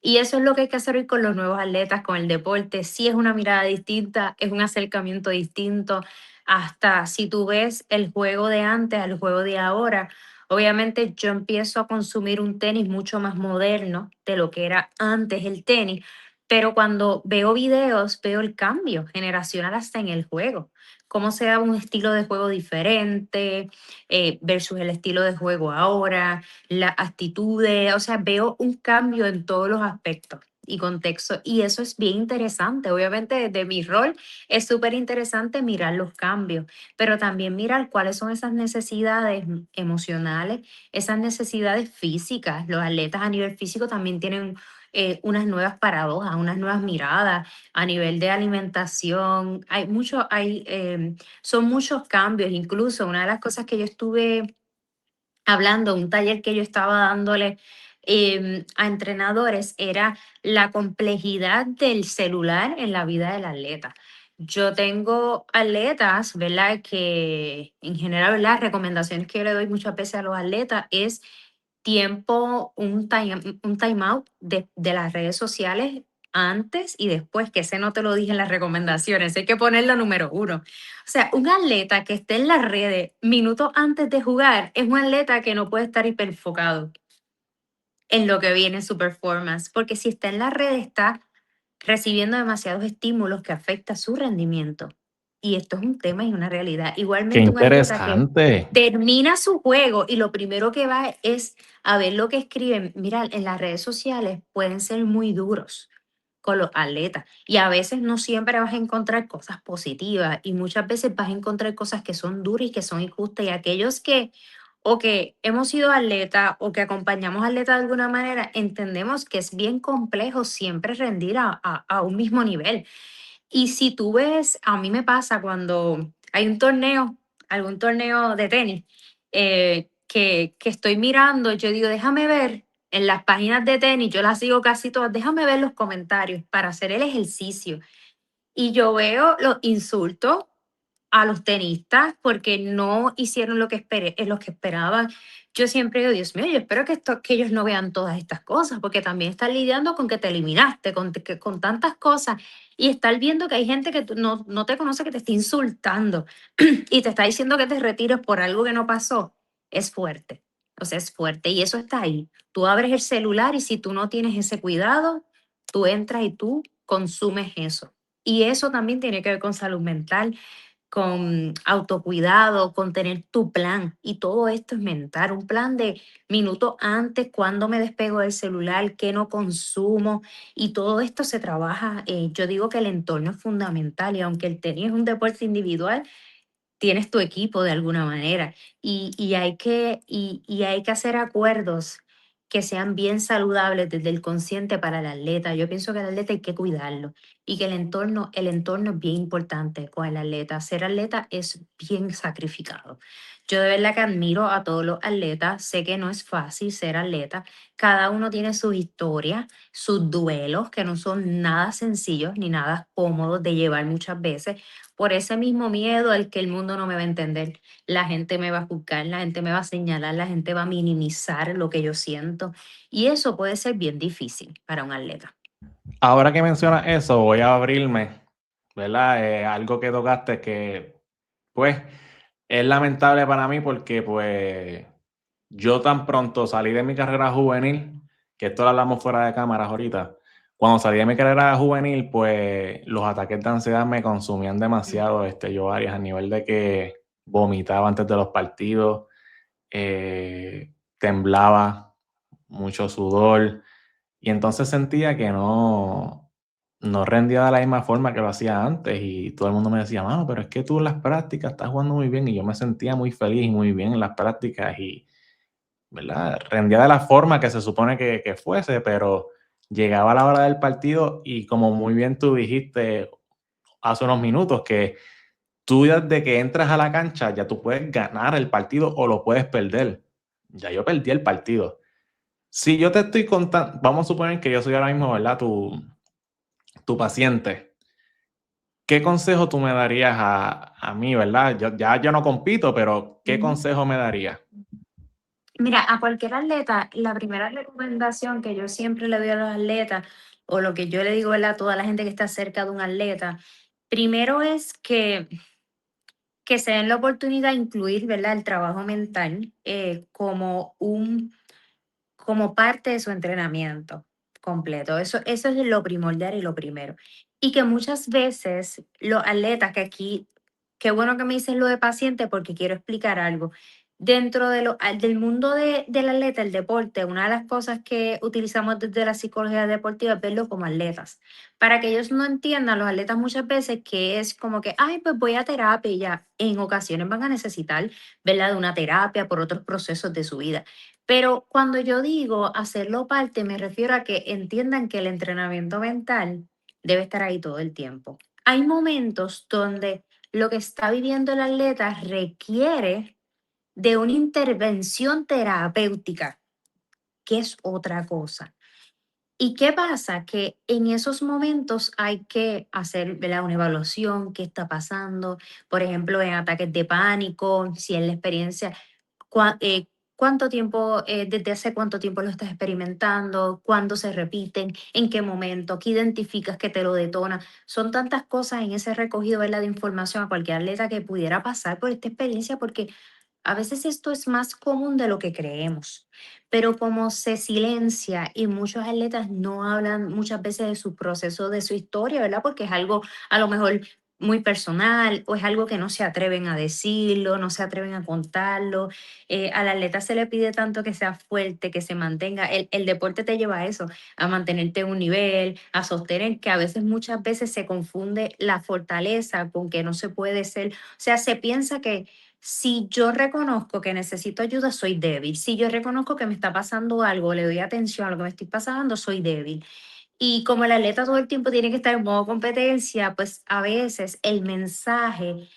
Y eso es lo que hay que hacer hoy con los nuevos atletas, con el deporte. Sí es una mirada distinta, es un acercamiento distinto. Hasta si tú ves el juego de antes al juego de ahora, obviamente yo empiezo a consumir un tenis mucho más moderno de lo que era antes el tenis, pero cuando veo videos, veo el cambio generacional hasta en el juego, cómo se da un estilo de juego diferente versus el estilo de juego ahora, las actitudes, o sea, veo un cambio en todos los aspectos y contexto, y eso es bien interesante. Obviamente, desde mi rol es súper interesante mirar los cambios, pero también mirar cuáles son esas necesidades emocionales, esas necesidades físicas. Los atletas a nivel físico también tienen unas nuevas paradojas, unas nuevas miradas a nivel de alimentación. Son muchos cambios. Incluso una de las cosas que yo estuve hablando, un taller que yo estaba dándole a entrenadores era la complejidad del celular en la vida del atleta. Yo tengo atletas, ¿verdad? Que en general, las recomendaciones que yo le doy muchas veces a los atletas es tiempo, un time out de las redes sociales antes y después, que ese no te lo dije en las recomendaciones, hay que ponerlo número uno. O sea, un atleta que esté en las redes minutos antes de jugar es un atleta que no puede estar hiperfocado en lo que viene en su performance, porque si está en las redes está recibiendo demasiados estímulos que afecta su rendimiento. Y esto es un tema y una realidad. Qué Igualmente un atleta que interesante. termina su juego y lo primero que va es a ver lo que escriben. Mira, en las redes sociales pueden ser muy duros con los atletas y a veces no siempre vas a encontrar cosas positivas y muchas veces vas a encontrar cosas que son duras y que son injustas y aquellos que o que hemos sido atletas o que acompañamos atletas de alguna manera, entendemos que es bien complejo siempre rendir a un mismo nivel. Y si tú ves, a mí me pasa cuando hay un torneo, algún torneo de tenis, que estoy mirando, yo digo, déjame ver en las páginas de tenis, yo las sigo casi todas, déjame ver los comentarios para hacer el ejercicio. Y yo veo los insultos a los tenistas porque no hicieron lo que esperé, lo que esperaban. Yo siempre digo, Dios mío, yo espero que ellos no vean todas estas cosas, porque también están lidiando con que te eliminaste, con tantas cosas, y estar viendo que hay gente que no te conoce, que te está insultando y te está diciendo que te retires por algo que no pasó, es fuerte. O sea, es fuerte y eso está ahí. Tú abres el celular y si tú no tienes ese cuidado, tú entras y tú consumes eso. Y eso también tiene que ver con salud mental, con autocuidado, con tener tu plan. Y todo esto es mental, un plan de minutos antes, cuándo me despego del celular, qué no consumo. Y todo esto se trabaja. Yo digo que el entorno es fundamental y aunque el tenis es un deporte individual, tienes tu equipo de alguna manera y hay que hacer acuerdos que sean bien saludables desde el consciente para el atleta. Yo pienso que el atleta hay que cuidarlo y que el entorno es bien importante con el atleta. Ser atleta es bien sacrificado. Yo de verdad que admiro a todos los atletas, sé que no es fácil ser atleta, cada uno tiene sus historias, sus duelos, que no son nada sencillos ni nada cómodos de llevar muchas veces, por ese mismo miedo al que el mundo no me va a entender. La gente me va a juzgar, la gente me va a señalar, la gente va a minimizar lo que yo siento. Y eso puede ser bien difícil para un atleta. Ahora que mencionas eso, voy a abrirme, ¿verdad? Algo que tocaste que, pues, es lamentable para mí porque, pues, yo tan pronto salí de mi carrera juvenil, que esto lo hablamos fuera de cámaras ahorita, cuando salí de mi carrera juvenil, pues, los ataques de ansiedad me consumían demasiado, yo varias, a nivel de que vomitaba antes de los partidos, temblaba, mucho sudor, y entonces sentía que no rendía de la misma forma que lo hacía antes y todo el mundo me decía, mano, pero es que tú en las prácticas estás jugando muy bien y yo me sentía muy feliz y muy bien en las prácticas y, ¿verdad? Rendía de la forma que se supone que fuese, pero llegaba la hora del partido y como muy bien tú dijiste hace unos minutos, que tú desde que entras a la cancha ya tú puedes ganar el partido o lo puedes perder. Ya yo perdí el partido. Si yo te estoy contando, vamos a suponer que yo soy ahora mismo, ¿verdad? Tu paciente. ¿Qué consejo tú me darías a mí, verdad? Yo no compito, pero ¿qué Ujú. consejo me darías? Mira, a cualquier atleta, la primera recomendación que yo siempre le doy a los atletas, o lo que yo le digo, ¿verdad?, a toda la gente que está cerca de un atleta, primero es que se den la oportunidad de incluir, ¿verdad?, el trabajo mental como parte de su entrenamiento completo. Eso es lo primordial y lo primero. Y que muchas veces los atletas, que aquí, qué bueno que me dices lo de paciente porque quiero explicar algo. Dentro del mundo del atleta, el deporte, una de las cosas que utilizamos desde la psicología deportiva es verlo como atletas. Para que ellos no entiendan, los atletas muchas veces que es como que, ay, pues voy a terapia y ya. En ocasiones van a necesitar, ¿verdad?, de una terapia por otros procesos de su vida. Pero cuando yo digo hacerlo parte, me refiero a que entiendan que el entrenamiento mental debe estar ahí todo el tiempo. Hay momentos donde lo que está viviendo el atleta requiere de una intervención terapéutica, que es otra cosa. ¿Y qué pasa? Que en esos momentos hay que hacer, ¿verdad?, una evaluación, qué está pasando, por ejemplo, en ataques de pánico, si es la experiencia, cuánto tiempo, desde hace cuánto tiempo lo estás experimentando, cuándo se repiten, en qué momento, qué identificas que te lo detona. Son tantas cosas en ese recogido, ¿verdad?, de información a cualquier atleta que pudiera pasar por esta experiencia, porque a veces esto es más común de lo que creemos, pero como se silencia y muchos atletas no hablan muchas veces de su proceso, de su historia, ¿verdad? Porque es algo a lo mejor muy personal o es algo que no se atreven a decirlo, no se atreven a contarlo. Al atleta se le pide tanto que sea fuerte, que se mantenga. El deporte te lleva a eso, a mantenerte en un nivel, a sostener, que a veces muchas veces se confunde la fortaleza con que no se puede ser. O sea, se piensa que si yo reconozco que necesito ayuda, soy débil. Si yo reconozco que me está pasando algo, le doy atención a lo que me estoy pasando, soy débil. Y como el atleta todo el tiempo tiene que estar en modo competencia, pues a veces el mensaje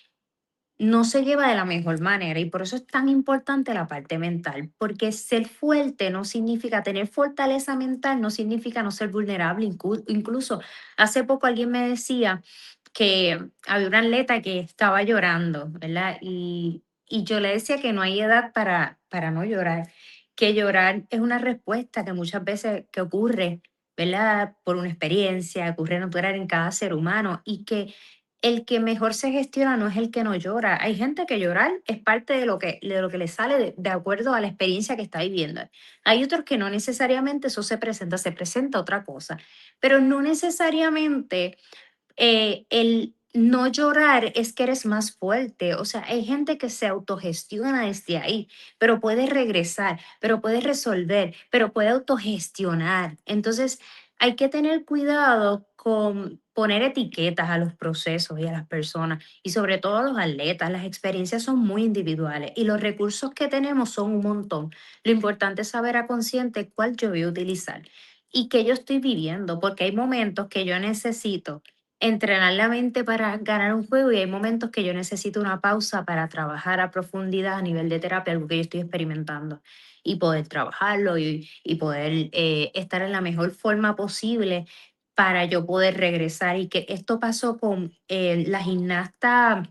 no se lleva de la mejor manera y por eso es tan importante la parte mental, porque ser fuerte no significa tener fortaleza mental, no significa no ser vulnerable. Incluso hace poco alguien me decía que había una atleta que estaba llorando, ¿verdad? Y yo le decía que no hay edad para no llorar, que llorar es una respuesta que muchas veces que ocurre, ¿verdad? Por una experiencia, ocurre natural en cada ser humano y que el que mejor se gestiona no es el que no llora. Hay gente que llorar es parte de lo que le sale de acuerdo a la experiencia que está viviendo. Hay otros que no necesariamente eso se presenta otra cosa, pero no necesariamente el no llorar es que eres más fuerte. O sea, hay gente que se autogestiona desde ahí, pero puede regresar, pero puede resolver, pero puede autogestionar. Entonces, hay que tener cuidado con poner etiquetas a los procesos y a las personas y sobre todo a los atletas. Las experiencias son muy individuales y los recursos que tenemos son un montón. Lo importante es saber a consciente cuál yo voy a utilizar y qué yo estoy viviendo, porque hay momentos que yo necesito entrenar la mente para ganar un juego y hay momentos que yo necesito una pausa para trabajar a profundidad a nivel de terapia, algo que yo estoy experimentando y poder trabajarlo y poder estar en la mejor forma posible para yo poder regresar. Y que esto pasó con la gimnasta,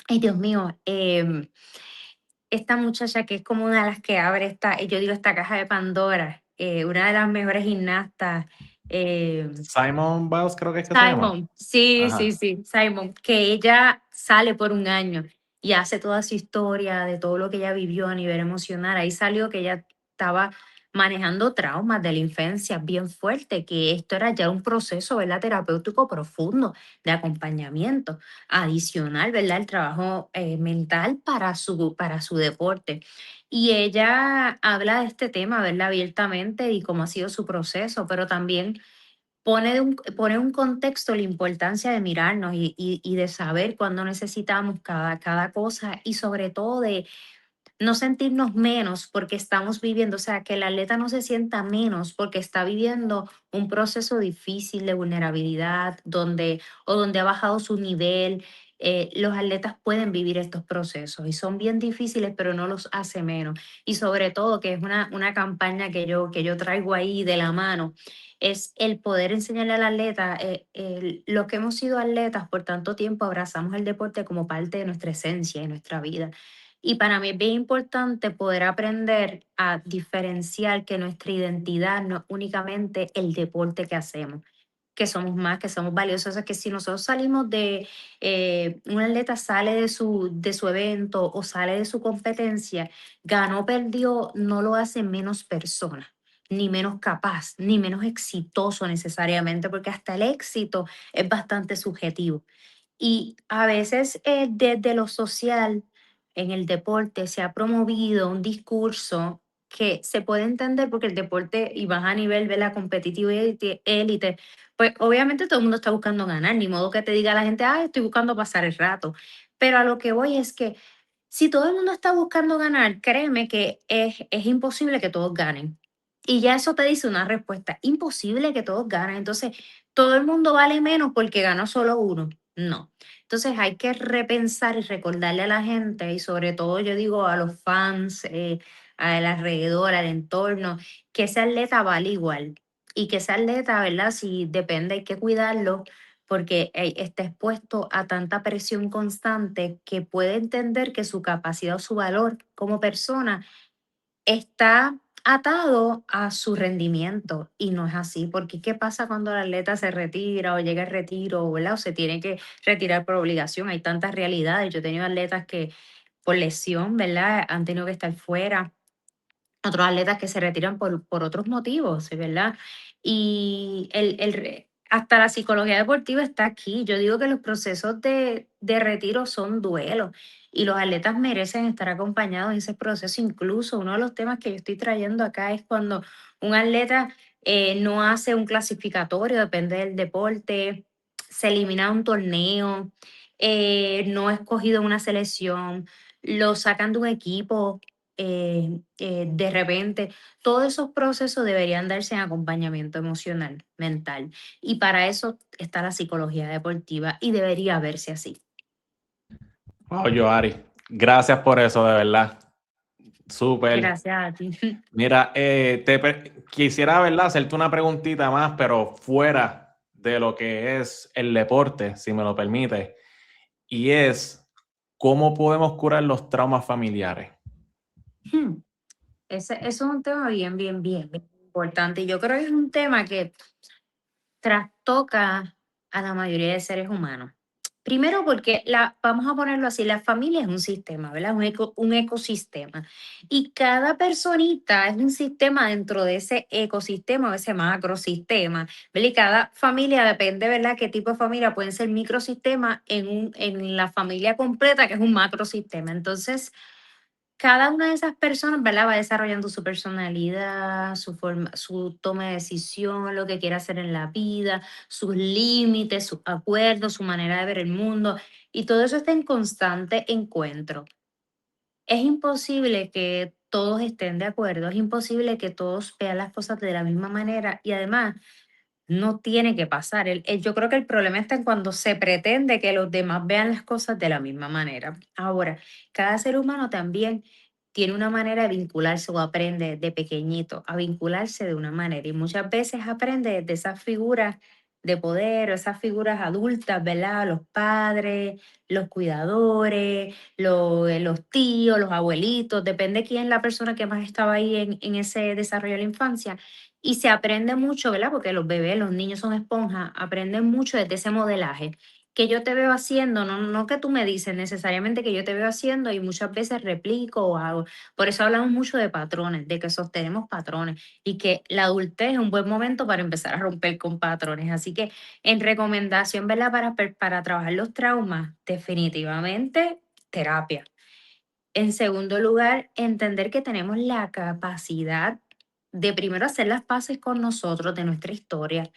ay Dios mío, esta muchacha que es como una de las que abre esta, yo digo, esta caja de Pandora, una de las mejores gimnastas. eh, Simon Biles creo que es que se llama. Simon, sí, sí, Ajá. sí, Simon, que ella sale por un año y hace toda su historia de todo lo que ella vivió a nivel emocional. Ahí salió que ella estaba manejando traumas de la infancia bien fuerte, que esto era ya un proceso, ¿verdad? Terapéutico profundo de acompañamiento adicional, ¿verdad? El trabajo mental para su deporte. Y ella habla de este tema, ¿verdad? Abiertamente y cómo ha sido su proceso, pero también pone un contexto la importancia de mirarnos y de saber cuándo necesitamos cada cosa y sobre todo de no sentirnos menos porque estamos viviendo, o sea, que el atleta no se sienta menos porque está viviendo un proceso difícil de vulnerabilidad, donde ha bajado su nivel. Los atletas pueden vivir estos procesos y son bien difíciles, pero no los hace menos. Y sobre todo, que es una campaña que yo traigo ahí de la mano, es el poder enseñarle al atleta, los que hemos sido atletas por tanto tiempo, abrazamos el deporte como parte de nuestra esencia y nuestra vida. Y para mí es bien importante poder aprender a diferenciar que nuestra identidad no es únicamente el deporte que hacemos, que somos más, que somos valiosos. O sea, que si nosotros salimos un atleta sale de su evento o sale de su competencia, ganó, perdió, no lo hace menos persona, ni menos capaz, ni menos exitoso necesariamente, porque hasta el éxito es bastante subjetivo. Y a veces desde lo social, en el deporte, se ha promovido un discurso que se puede entender porque el deporte, y más a nivel de la competitivo y élite, pues obviamente todo el mundo está buscando ganar, ni modo que te diga la gente, ah, estoy buscando pasar el rato. Pero a lo que voy es que si todo el mundo está buscando ganar, créeme que es imposible que todos ganen. Y ya eso te dice una respuesta, imposible que todos ganen. Entonces, todo el mundo vale menos porque ganó solo uno. No. Entonces hay que repensar y recordarle a la gente y sobre todo yo digo a los fans, al alrededor, al entorno, que ese atleta vale igual y que ese atleta, ¿verdad? Si depende, hay que cuidarlo porque está expuesto a tanta presión constante que puede entender que su capacidad o su valor como persona está atado a su rendimiento y no es así, porque ¿qué pasa cuando el atleta se retira o llega al retiro, ¿verdad? O se tiene que retirar por obligación? Hay tantas realidades. Yo he tenido atletas que por lesión, ¿verdad? Han tenido que estar fuera, otros atletas que se retiran por otros motivos, ¿sí? ¿Verdad? Y hasta la psicología deportiva está aquí. Yo digo que los procesos de retiro son duelos y los atletas merecen estar acompañados en ese proceso. Incluso uno de los temas que yo estoy trayendo acá es cuando un atleta no hace un clasificatorio, depende del deporte, se elimina un torneo, no es escogido en una selección, lo sacan de un equipo de repente, todos esos procesos deberían darse en acompañamiento emocional, mental. Y para eso está la psicología deportiva y debería verse así. Wow, Joari, gracias por eso, de verdad. Súper. Gracias a ti. Mira, quisiera, ¿verdad?, hacerte una preguntita más, pero fuera de lo que es el deporte, si me lo permite, y es, ¿cómo podemos curar los traumas familiares? Hmm, ese es un tema bien importante. Y yo creo que es un tema que trastoca a la mayoría de seres humanos. Primero porque vamos a ponerlo así, la familia es un sistema, ¿verdad? Un ecosistema. Y cada personita es un sistema dentro de ese ecosistema o ese macrosistema, ¿verdad? Y cada familia depende, ¿verdad? Qué tipo de familia pueden ser microsistemas en la familia completa, que es un macrosistema. Entonces, cada una de esas personas, ¿verdad? Va desarrollando su personalidad, su forma, su toma de decisión, lo que quiere hacer en la vida, sus límites, sus acuerdos, su manera de ver el mundo, y todo eso está en constante encuentro. Es imposible que todos estén de acuerdo, es imposible que todos vean las cosas de la misma manera y además No tiene que pasar. Yo creo que el problema está en cuando se pretende que los demás vean las cosas de la misma manera. Ahora, cada ser humano también tiene una manera de vincularse o aprende de pequeñito a vincularse de una manera y muchas veces aprende de esas figuras de poder o esas figuras adultas, ¿verdad? Los padres, los cuidadores, los tíos, los abuelitos, depende quién es la persona que más estaba ahí en ese desarrollo de la infancia y se aprende mucho, ¿verdad? Porque los bebés, los niños son esponjas, aprenden mucho desde ese modelaje que yo te veo haciendo, no que tú me dices necesariamente que yo te veo haciendo y muchas veces replico o hago. Por eso hablamos mucho de patrones, de que sostenemos patrones y que la adultez es un buen momento para empezar a romper con patrones. Así que en recomendación, ¿verdad? Para trabajar los traumas, definitivamente terapia. En segundo lugar, entender que tenemos la capacidad de primero hacer las paces con nosotros, de nuestra historia.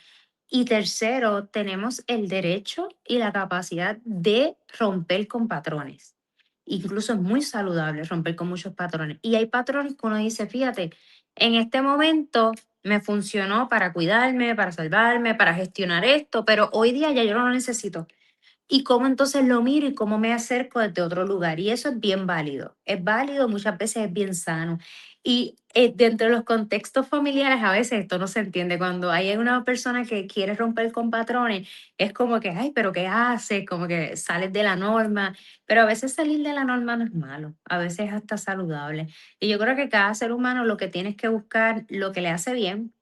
Y tercero, tenemos el derecho y la capacidad de romper con patrones. Incluso es muy saludable romper con muchos patrones. Y hay patrones que uno dice, fíjate, en este momento me funcionó para cuidarme, para salvarme, para gestionar esto, pero hoy día ya yo no lo necesito y cómo entonces lo miro y cómo me acerco desde otro lugar. Y eso es bien válido. Es válido, muchas veces es bien sano. Y dentro de los contextos familiares, a veces esto no se entiende. Cuando hay una persona que quiere romper con patrones, es como que, ay, pero ¿qué haces? Como que sales de la norma. Pero a veces salir de la norma no es malo. A veces es hasta saludable. Y yo creo que cada ser humano lo que tiene es que buscar lo que le hace bien,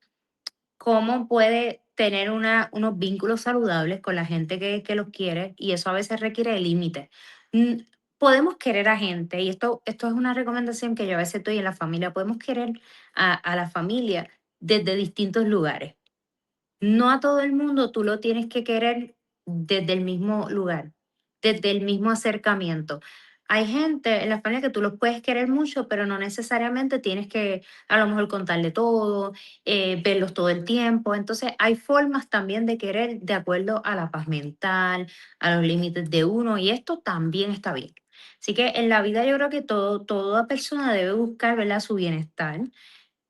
cómo puede tener unos vínculos saludables con la gente que los quiere y eso a veces requiere de límites. Mm, Podemos querer a gente y esto es una recomendación que yo a veces doy en la familia, podemos querer a la familia desde distintos lugares. No a todo el mundo tú lo tienes que querer desde el mismo lugar, desde el mismo acercamiento. Hay gente en la familia que tú los puedes querer mucho, pero no necesariamente tienes que a lo mejor contarle todo, verlos todo el tiempo. Entonces, hay formas también de querer de acuerdo a la paz mental, a los límites de uno, y esto también está bien. Así que en la vida yo creo que toda persona debe buscar, ¿verdad?, su bienestar,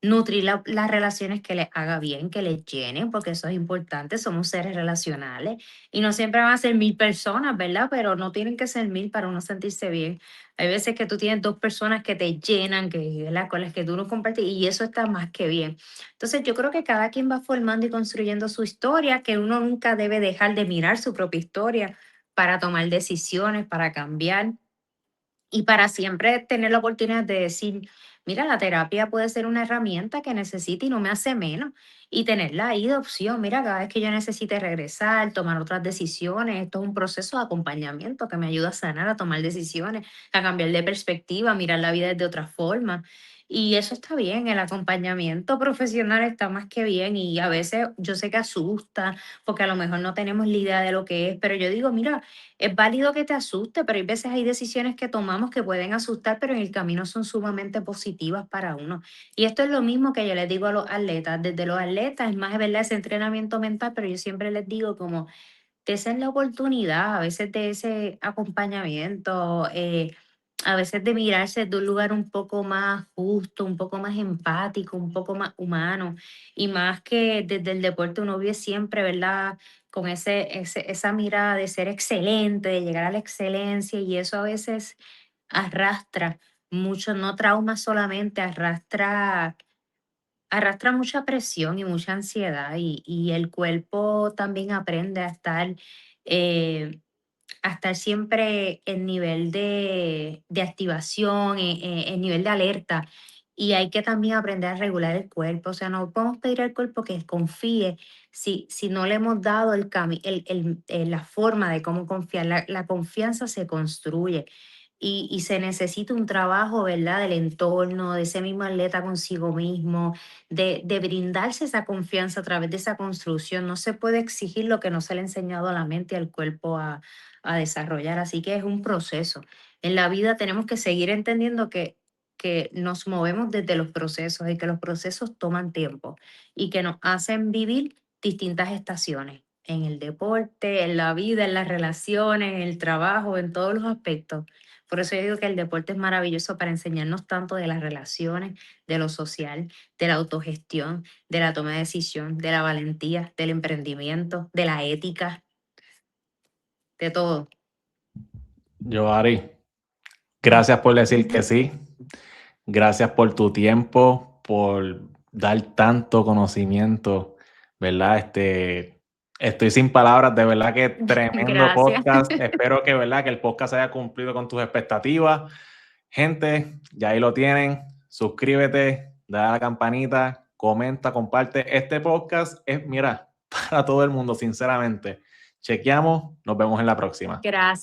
nutrir las relaciones que les haga bien, que les llenen, porque eso es importante, somos seres relacionales y no siempre van a ser 1000 personas, ¿verdad? Pero no tienen que ser 1000 para uno sentirse bien. Hay veces que tú tienes 2 personas que te llenan, que, ¿verdad?, con las que tú no compartes y eso está más que bien. Entonces yo creo que cada quien va formando y construyendo su historia, que uno nunca debe dejar de mirar su propia historia para tomar decisiones, para cambiar. Y para siempre tener la oportunidad de decir, mira, la terapia puede ser una herramienta que necesite y no me hace menos. Y tenerla ahí de opción, mira, cada vez que yo necesite regresar, tomar otras decisiones, esto es un proceso de acompañamiento que me ayuda a sanar, a tomar decisiones, a cambiar de perspectiva, a mirar la vida de otra forma. Y eso está bien, el acompañamiento profesional está más que bien y a veces yo sé que asusta porque a lo mejor no tenemos la idea de lo que es, pero yo digo, mira, es válido que te asuste, pero hay veces hay decisiones que tomamos que pueden asustar, pero en el camino son sumamente positivas para uno. Y esto es lo mismo que yo les digo a los atletas. Desde los atletas, es más, es verdad, ese entrenamiento mental, pero yo siempre les digo como, desen la oportunidad a veces de ese acompañamiento, a veces de mirarse de un lugar un poco más justo, un poco más empático, un poco más humano, y más que desde el deporte uno vive siempre, ¿verdad? Con esa mirada de ser excelente, de llegar a la excelencia, y eso a veces arrastra mucho, no trauma solamente, arrastra mucha presión y mucha ansiedad y el cuerpo también aprende eh, a estar siempre en nivel de activación, en nivel de alerta. Y hay que también aprender a regular el cuerpo. O sea, no podemos pedir al cuerpo que confíe si no le hemos dado la forma de cómo confiar. La confianza se construye y se necesita un trabajo, ¿verdad?, del entorno, de ese mismo atleta consigo mismo, de brindarse esa confianza a través de esa construcción. No se puede exigir lo que no se le ha enseñado a la mente y al cuerpo a desarrollar. Así que es un proceso. En la vida tenemos que seguir entendiendo que nos movemos desde los procesos y que los procesos toman tiempo y que nos hacen vivir distintas estaciones. en el deporte, en la vida, en las relaciones, en el trabajo, en todos los aspectos. Por eso yo digo que el deporte es maravilloso para enseñarnos tanto de las relaciones, de lo social, de la autogestión, de la toma de decisión, de la valentía, del emprendimiento, de la ética, de todo. Joari, gracias por decir que sí. Gracias por tu tiempo, por dar tanto conocimiento, ¿verdad? Estoy sin palabras, de verdad que tremendo Gracias. podcast. Espero que, ¿verdad? Que el podcast haya cumplido con tus expectativas. Gente, ya ahí lo tienen. Suscríbete, dale a la campanita, comenta, comparte. Este podcast es, mira, para todo el mundo, sinceramente. Chequeamos, nos vemos en la próxima. Gracias.